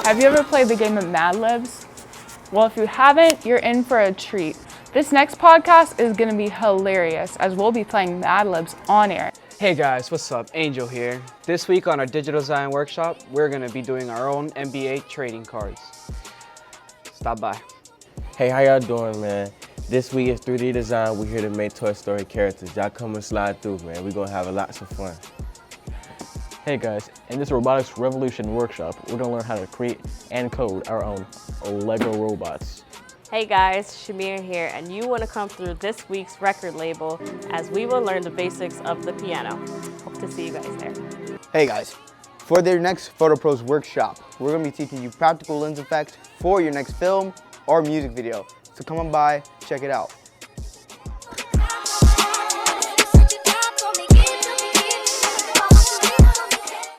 Have you ever played the game of Mad Libs? Well, if you haven't, you're in for a treat. This next podcast is going to be hilarious as we'll be playing Mad Libs on air. Hey guys, what's up? Angel here. This week on our digital design workshop, we're going to be doing our own NBA trading cards. Stop by. Hey, how y'all doing, man? This week is 3D design. We're here to make Toy Story characters. Y'all come and slide through, man. We're gonna have lots of fun. Hey guys, in this Robotics Revolution workshop, we're gonna learn how to create and code our own Lego robots. Hey guys, Shamir here, and you want to come through this week's record label as we will learn the basics of the piano. Hope to see you guys there. Hey guys, for their next Photo Pros workshop, we're going to be teaching you practical lens effects for your next film or music video. So come on by, check it out.